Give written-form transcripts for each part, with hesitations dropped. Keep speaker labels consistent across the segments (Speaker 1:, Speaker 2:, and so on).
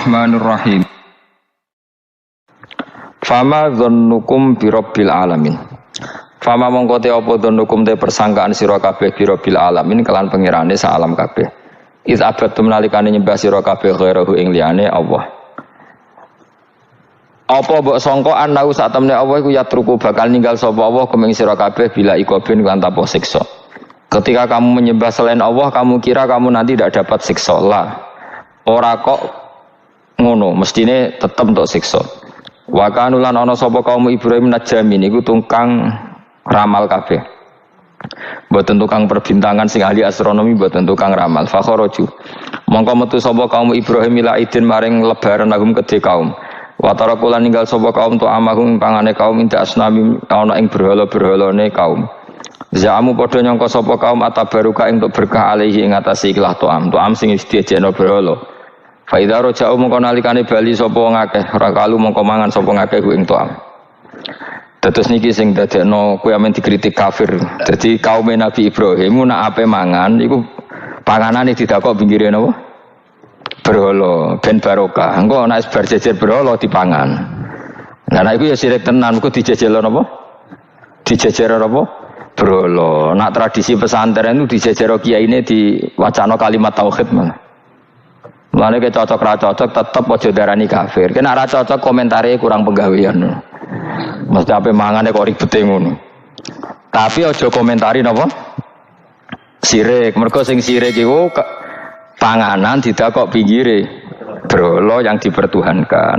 Speaker 1: Bismillahirrahmanirrahim. Fama dzannukum birabbil alamin. Fama mongko te apa dzannukum te persangkaan sira kabeh birabbil alamin kelan pengirane sak alam kabeh. Iz abatum nalikane nyembah sira kabeh ghairahu ing liyane Allah. Apa mbok sangka ana sak temne Allah iku yatruku bakal ninggal sapa Allah kuming sira kabeh bila ikobin lan tanpa siksa. Ketika kamu menyembah selain Allah, kamu kira kamu nanti tidak dapat siksa lah. Ora kok ngono, mestine tetep untuk siksa. Wa kanu lan ana sapa kaum Ibrahim najamin iku tukang ramal kabeh. Mboten tukang perbintangan sing ahli astronomi, mboten tukang ramal. Fa kharaju. Mongko metu sapa kaum Ibrahim ila idin maring lebaran agum kedhe kaum. Wa tarakulan ninggal sapa kaum tu amahum pangane kaum inda asnami ana ing berhala-berhalane kaum. Zaamu padha nyangka sapa kaum atabaruka ing untuk berkah alaihi ing atase ikhlas tuam sing diejekno berhala. Fa idza raja'u mongko nalikane bali sapa wong akeh ora kalu mongko mangan sapa ngakeh ku ing tuam. Terus niki sing dadekno kowe amen dikritik kafir. Jadi kaum Nabi Ibrahim nak ape mangan iku panganane didakok pinggire napa? Berhala ben barokah. Engko nek bar jejer berhala dipangan. Lah nek iku ya sirik tenan iku dijejelo napa? Dijejer apa? Berhala. Nak tradisi pesantren itu dijejero kiyaine diwacana kalimat tauhid malah. Mulane ke cocok ra cocok tetep aja darani kafir. Kena ra cocok komentare kurang penggawean. Mesti ape mangane kok ribete ngono. Tapi aja komentari napa? Sirik. Mergo sing sirik iku panganan didakok pinggire berhala yang dipertuhankan.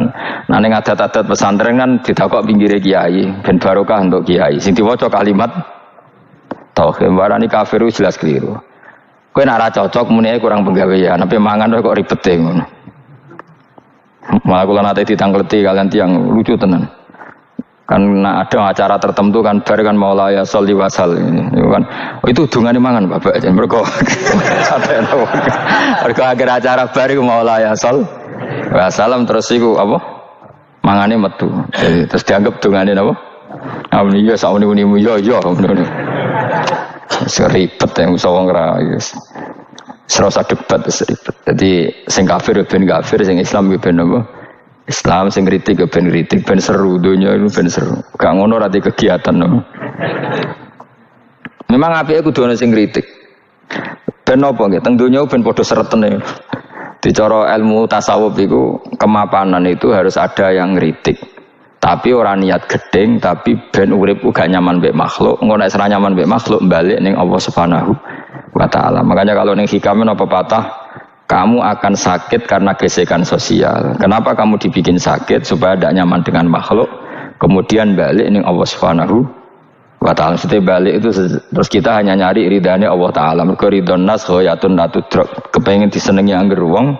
Speaker 1: Nah ning adat-adat pesantren kan didakok pinggire kiai, ben barokah untuk kiai. Sing diwaca kalimat tauhid warani kafir jelas keliru. Kowe nek ora cocok muni kurang penggawean, tapi mangan kok ribete ngono. Malah kula nate ditangleti kalian tiang lucu tenan. Kan ada acara tertentu kan bar kan maulaya sholli wasal ini kan. Oh, itu dungane mangan Bapak jan mergo. Mergo akhir acara bar iku maulaya shol. Wassalam terus iku apa? Mangane metu. Jadi terus dianggap dungane napa? Amun iya sauni-unimu yo ngono. Seribet yang usah wong ra wis. Serasa debat seribet. Jadi sing kafir ben kafir, sing Islam ben apa? Islam sing kritik ben kritik ben seru donya itu ben seru. Gak ngono ra kegiatan no. Memang apike kudu ana sing kritik. Ben apa nggih teng donya ben padha seretene. Dicara ilmu tasawuf iku kemapanan itu harus ada yang kritik. Tapi orang niat gedeng, tapi ben urip gak nyaman mbek makhluk, engko nek ora nyaman mbek makhluk balik ning Allah Subhanahu wa taala. Makanya kalau ning hikam apa patah, kamu akan sakit karena gesekan sosial. Kenapa kamu dibikin sakit supaya tidak nyaman dengan makhluk, kemudian balik ning Allah Subhanahu wa taala. Setelah balik itu terus kita hanya nyari ridane Allah taala. Mergo ridon nas ghayatun la tudrak. Kepengin disenengi angger wong,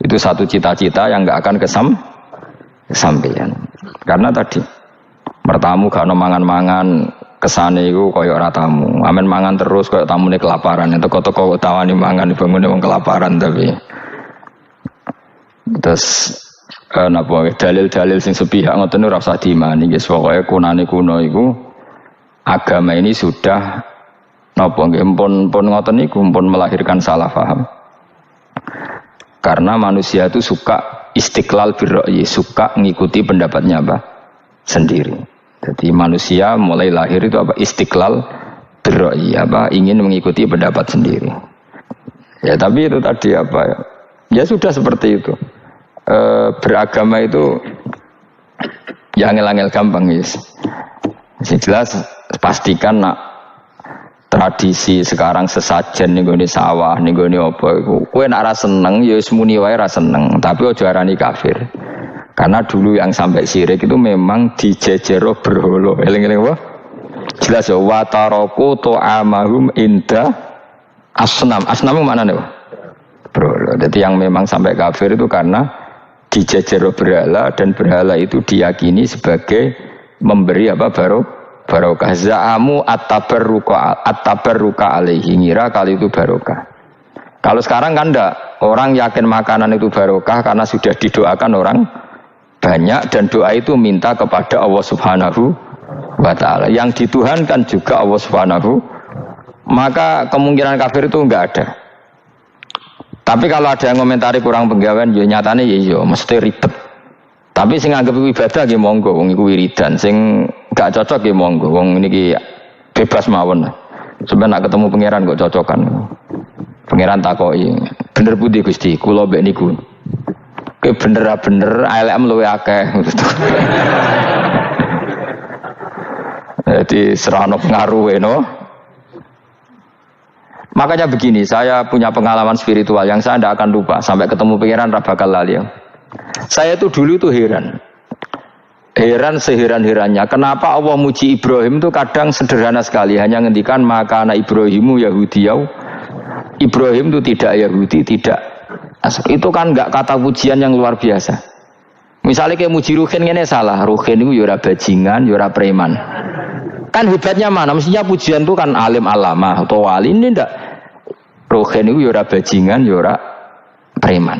Speaker 1: itu satu cita-cita yang enggak akan kesampaian. Karena tadi mertamu gak ono mangan-mangan kesane iku kaya ora tamu. Amen mangan terus kaya tamune kelaparan. Teko-teko tawani mangan bangune wong kelaparan tapi. Terus napa dalil-dalil sing sepihak ngoten ora usah diimani guys. Pokoke kunane kuno iku agama ini sudah napa nggih pun ngoten niku pun melahirkan salah paham. Karena manusia itu suka istiqlal birra'yi, suka mengikuti pendapatnya apa? Sendiri. Jadi manusia mulai lahir itu apa? Istiqlal birra'yi, apa? Ingin mengikuti pendapat sendiri. Ya tapi itu tadi apa ya? Ya sudah seperti itu. Beragama itu ya angel-angel gampang guys. Jelas pastikan nak tradisi sekarang sesajen ning gone sawah ning gone apa iku kowe nek ora seneng ya wis muni wae ora seneng tapi aja arani kafir karena dulu yang sampai syirik itu memang dijejero berhala eling-eling apa jelas ya wa taraku tu'amahum inda asnam maknane apa berhala. Jadi yang memang sampai kafir itu karena dijejero berhala dan berhala itu diyakini sebagai memberi apa barokah. Za'amu at-tabarruka alaihi, ngira kali itu barokah. Kalau sekarang kan enggak, orang yakin makanan itu barokah karena sudah didoakan orang banyak dan doa itu minta kepada Allah Subhanahu wa taala. Yang dituhankan juga Allah Subhanahu, maka kemungkinan kafir itu enggak ada. Tapi kalau ada yang komentari kurang penggawean, ya nyatane ya mesti ribet. Tapi sing anggap ibadah nggih monggo, wong iku wiridan. Sing gak cocok nggih monggo, wong niki bebas mawon. Sampeyan nak ketemu pangeran kok cocokan. Pangeran takoki, bener pundi Gusti? Kula mbek niku. Ke bener-bener ALM luwe akeh. Jadi serana pengaruh no. Makanya begini, saya punya pengalaman spiritual yang saya tidak akan lupa sampai ketemu pangeran ra bakal lali. Saya tuh dulu tuh heran seheran-herannya kenapa Allah muji Ibrahim itu kadang sederhana sekali, hanya ngendikan maka anak Ibrahimu Yahudiyau. Ibrahim itu tidak Yahudi, tidak. Itu kan enggak kata pujian yang luar biasa. Misalnya kayak muji Ruhin ini salah, Ruhin itu yura bajingan, yura preman. Kan hebatnya mana? Mestinya pujian itu kan alim alama atau wali, ini ndak. Ruhin itu yura bajingan, yura preman.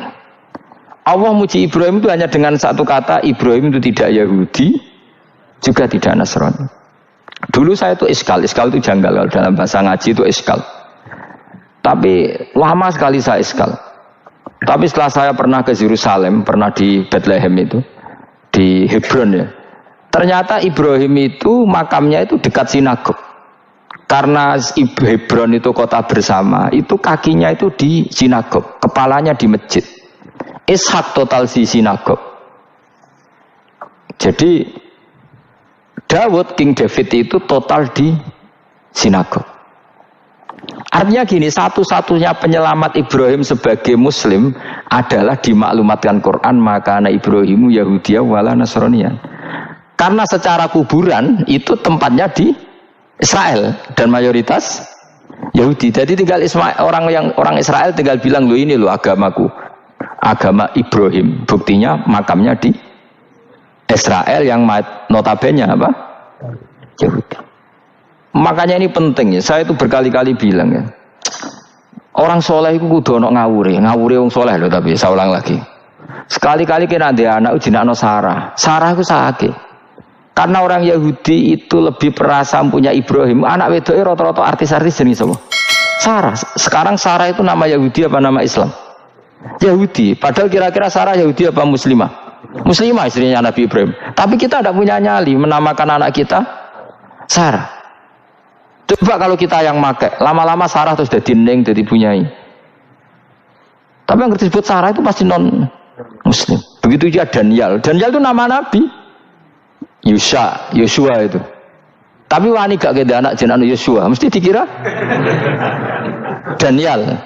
Speaker 1: Allah muji Ibrahim itu hanya dengan satu kata, Ibrahim itu tidak Yahudi, juga tidak Nasrani. Dulu saya itu iskal itu janggal, dalam bahasa ngaji itu iskal. Tapi lama sekali saya iskal. Tapi setelah saya pernah ke Yerusalem, pernah di Bethlehem itu, di Hebron ya. Ternyata Ibrahim itu makamnya itu dekat sinagog. Karena Hebron itu kota bersama, itu kakinya itu di sinagog, kepalanya di masjid. Ishak total di sinagog. Jadi King David itu total di sinagog. Artinya gini, satu-satunya penyelamat Ibrahim sebagai Muslim adalah dimaklumatkan Quran maka anak Ibrahimu Yahudiyah wala Nasraniyan. Karena secara kuburan itu tempatnya di Israel dan mayoritas Yahudi. Jadi tinggal orang Israel tinggal bilang lo ini lo agamaku, agama Ibrahim. Buktinya makamnya di Israel yang notabene apa? Yahudi. Makanya ini penting ya. Saya itu berkali-kali bilang ya. Orang soleh itu kudu ono ngawure wong soleh loh, tapi saya ulang lagi. Sekali-kali kena dia anak jinakno Sarah itu sakit. Karena orang Yahudi itu lebih perasa punya Ibrahim. Anak wedoknya rata-rata artis-artis jenis apa? Sarah. Sekarang Sarah itu nama Yahudi apa nama Islam? Yahudi. Padahal kira-kira Sarah Yahudi apa Muslimah? Muslimah istrinya Nabi Ibrahim. Tapi kita tidak punya nyali menamakan anak kita Sarah. Coba kalau kita yang make, lama-lama Sarah terus jadi neng, jadi punyai. Tapi yang disebut Sarah itu pasti non Muslim. Begitu juga Daniel. Daniel itu nama Nabi. Yosua itu. Tapi wani gak keda anak jenenge Yosua, mesti dikira Daniel.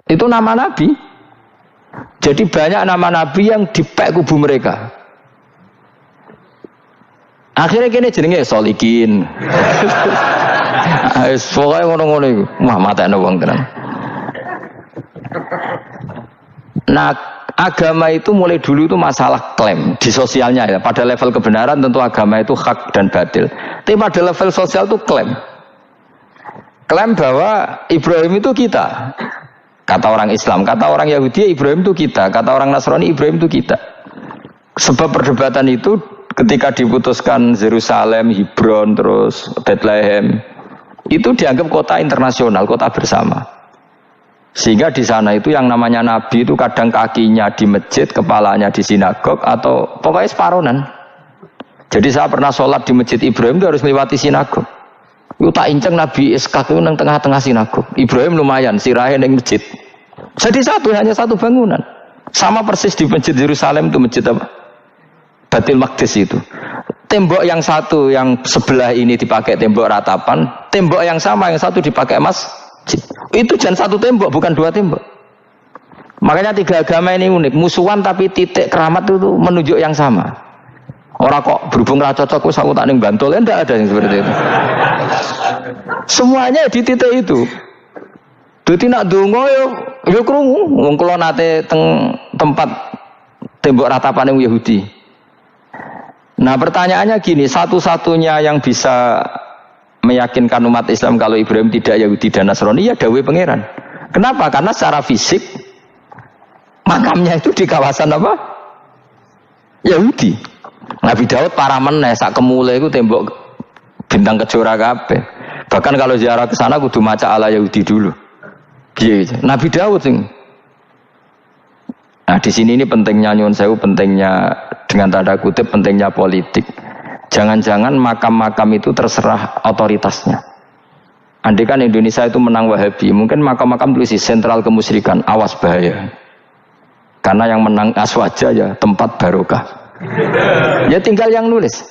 Speaker 1: Itu nama Nabi. Jadi banyak nama Nabi yang dipek kubu mereka. Akhirnya kene jenenge Solikin. Pokoknya ngono-ngono iku. Wah, matane wong tenan. Nah, agama itu mulai dulu itu masalah klaim di sosialnya ya. Pada level kebenaran tentu agama itu hak dan batil. Tapi pada level sosial itu klaim bahwa Ibrahim itu kita. Kata orang Islam, kata orang Yahudi Ibrahim itu kita, kata orang Nasrani Ibrahim itu kita. Sebab perdebatan itu ketika diputuskan Yerusalem, Hebron, terus Bethlehem, itu dianggap kota internasional, kota bersama. Sehingga di sana itu yang namanya Nabi itu kadang kakinya di masjid, kepalanya di sinagog, atau pokoknya separonan. Jadi saya pernah sholat di masjid Ibrahim itu harus melewati sinagog. Itu tak inceng Nabi Ishak itu nang tengah-tengah sinagog. Ibrahim lumayan, sirahe nang masjid. Jadi hanya satu bangunan. Sama persis di masjid Yerusalem itu masjid apa? Baitul Maqdis itu. Tembok yang satu yang sebelah ini dipakai tembok ratapan, tembok yang sama yang satu dipakai emas. Itu jangan satu tembok, bukan dua tembok. Makanya tiga agama ini unik, musuhan tapi titik keramat itu menunjuk yang sama. Orang kok berhubung ra cocok wis aku tak ning Bantul, enggak ada yang seperti itu. Semuanya di titik itu. Dadi nak donga yo krungu, wong kula nate teng tempat tembok ratapan yang Yahudi. Nah, pertanyaannya gini, satu-satunya yang bisa meyakinkan umat Islam kalau Ibrahim tidak Yahudi dan Nasrani ya dawuh pangeran. Kenapa? Karena secara fisik makamnya itu di kawasan apa? Yahudi. Nabi Daud para meneh sak kemule itu tembok bintang kejora kabeh. Bahkan kalau ziarah ke sana kudu maca ala Yahudi dulu. Piye gitu. Nabi Daud sing Nah di sini ini pentingnya nyuwun sewu, pentingnya dengan tanda kutip pentingnya politik. Jangan-jangan makam-makam itu terserah otoritasnya. Andai kan Indonesia itu menang Wahabi, mungkin makam-makam tulis sentral kemusyrikan, awas bahaya. Karena yang menang aswaja ya tempat barokah. Ya tinggal yang nulis.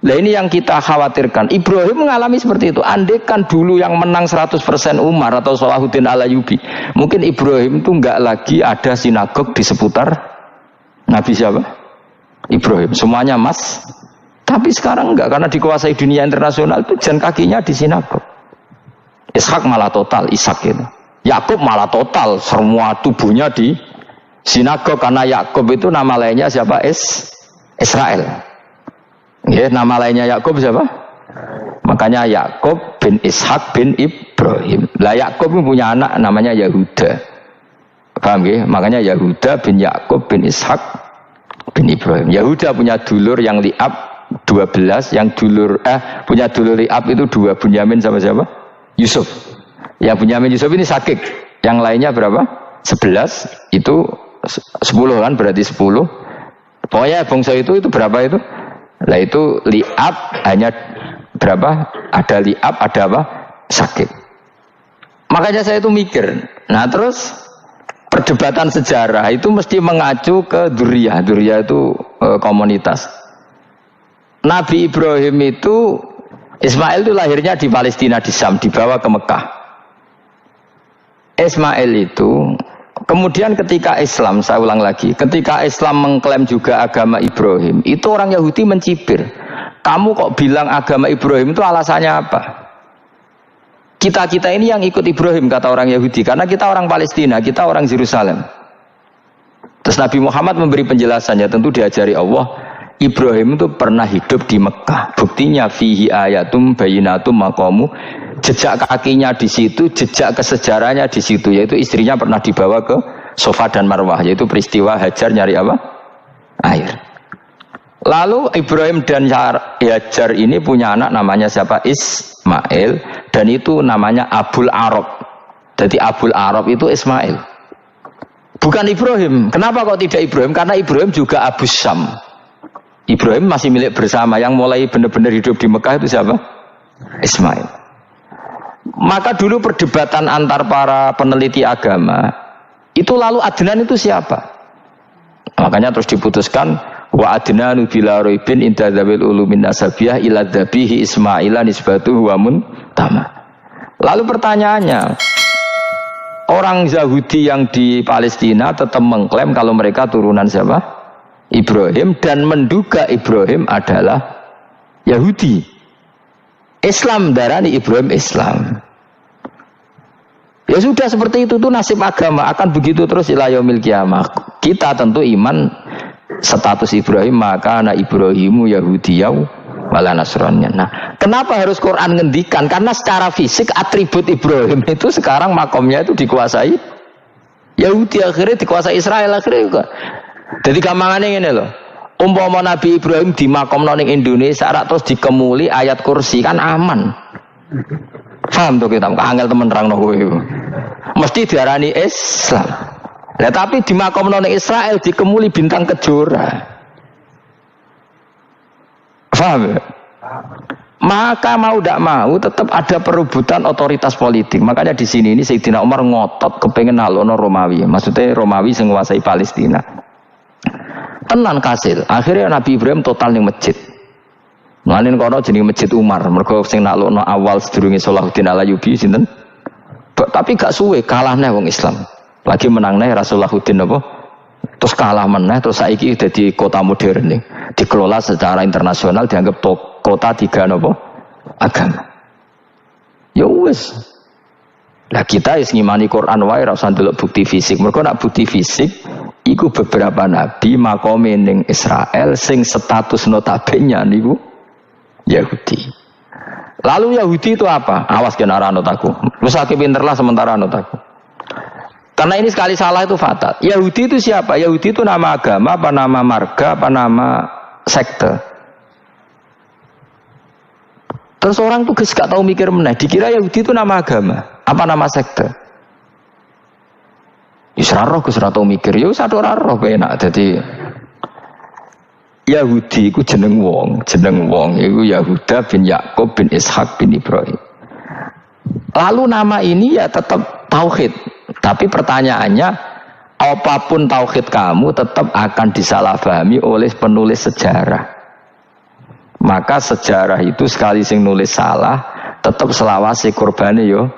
Speaker 1: Nah ini yang kita khawatirkan. Ibrahim mengalami seperti itu. Andai kan dulu yang menang 100% Umar atau Salahuddin Al-Ayyubi, mungkin Ibrahim itu enggak lagi ada sinagog di seputar Nabi siapa? Ibrahim. Semuanya mas. Tapi sekarang enggak, karena dikuasai dunia internasional itu jalan kakinya di sinagog. Ishak malah total, Ishak itu. Yakub malah total, semua tubuhnya di sinagog, karena Yakub itu nama lainnya siapa? Israel. Ya, nama lainnya Yakub siapa? Makanya Yakub bin Ishak bin Ibrahim. Lah Yakub punya anak namanya Yahuda. Paham ya? Makanya Yahuda bin Yakub bin Ishak bin Ibrahim. Yahuda punya dulur yang liab 12, yang punya dulur liab itu 2, Bunyamin sama siapa? Yusuf. Yang Bunyamin Yusuf ini sakit. Yang lainnya berapa? 11. Itu 10 kan, berarti 10. Pokoknya bangsa itu berapa itu? Lah itu liab hanya berapa? Ada liab, ada apa? Sakit. Makanya saya itu mikir. Nah terus perdebatan sejarah itu mesti mengacu ke Duriyah. Duriyah itu komunitas. Nabi Ibrahim itu, Ismail itu lahirnya di Palestina, di Syam, dibawa ke Mekah. Ismail itu kemudian ketika Islam, saya ulang lagi, ketika Islam mengklaim juga agama Ibrahim, itu orang Yahudi mencibir. Kamu kok bilang agama Ibrahim itu alasannya apa? Kita ini yang ikut Ibrahim, kata orang Yahudi, karena kita orang Palestina, kita orang Yerusalem. Terus Nabi Muhammad memberi penjelasannya, tentu diajari Allah, Ibrahim itu pernah hidup di Mekah. Buktinya fihi ayatum bayinatum maqamu, jejak kakinya di situ, jejak kesejarahnya di situ, yaitu istrinya pernah dibawa ke Safa dan Marwah, yaitu peristiwa Hajar nyari apa? Air. Lalu Ibrahim dan Hajar ini punya anak namanya siapa? Ismail, dan itu namanya Abul Arab. Jadi Abul Arab itu Ismail. Bukan Ibrahim. Kenapa kok tidak Ibrahim? Karena Ibrahim juga Abu Syam. Ibrahim masih milik bersama. Yang mulai benar-benar hidup di Mekah itu siapa? Ismail. Maka dulu perdebatan antar para peneliti agama itu, lalu Adnan itu siapa? Makanya terus diputuskan wa adnanu bila raibin inda dzawil ulumin nasabiyah ila dzabihi Ismaila nisbatuhu wa muntama. Lalu pertanyaannya, orang Yahudi yang di Palestina tetap mengklaim kalau mereka turunan siapa? Ibrahim, dan menduga Ibrahim adalah Yahudi. Islam darani Ibrahim Islam. Ya sudah, seperti itu tuh nasib agama, akan begitu terus ila yaumil qiyamah. Kita tentu iman status Ibrahim, maka anak Ibrahimu Yahudiyau wala Nasraniyah. Nah, kenapa harus Quran ngendikan? Karena secara fisik atribut Ibrahim itu sekarang makomnya itu dikuasai Yahudi, akhirnya dikuasai Israel akhirnya juga. Jadi gampangannya ini loh. Umpama Nabi Ibrahim di makom ning Indonesia terus dikemuli ayat kursi, kan aman. Paham tuh kita, angel temen terang no kowe. Mesti diarani Islam. Lah tapi di makom ning Israel dikemuli bintang kejora. Paham? Maka mau tidak mau tetap ada perebutan otoritas politik. Makanya di sini ini Sayyidina Umar ngotot kepengen nalono Romawi. Maksudnya Romawi sing nguasai Palestina. Tenan kasil. Akhirnya Nabi Ibrahim total ning masjid. Manen kono jenenge Masjid Umar. Mergo sing naklukno awal sedurunge Salahuddin Al-Ayyubi sinten? Tapi gak suwe kalahne wong Islam. Lagi menang nih Rasuluddin apa? Terus kalah meneh, terus saiki dadi kota modern nih. Dikelola secara internasional, dianggap kota tiga apa? Agama. Ya wis. Lah kita wis ngimani Quran wae ora usah ndelok bukti fisik. Mergo nek bukti fisik iku beberapa nabi makome ning Israel sing status notabene niku Yahudi. Lalu Yahudi itu apa? Awas kena anut aku. Wis akeh pinterlah sementara anut aku. Karena ini sekali salah itu fatal. Yahudi itu siapa? Yahudi itu nama agama, apa nama marga, apa nama sekte. Terus orang tuh gak tahu mikir meneh. Dikira Yahudi itu nama agama, apa nama sekte. Wis ra roh Gus ra tau mikir, ya wis ora roh penak. Dadi Yahudi iku jeneng wong iku Yahuda bin Yakub bin Ishak bin Ibrahim. Lalu nama ini ya tetap tauhid, tapi pertanyaannya apapun tauhid kamu tetap akan disalahpahami oleh penulis sejarah. Maka sejarah itu sekali sing nulis salah, tetap selawase korbane yo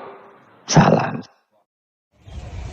Speaker 1: salah.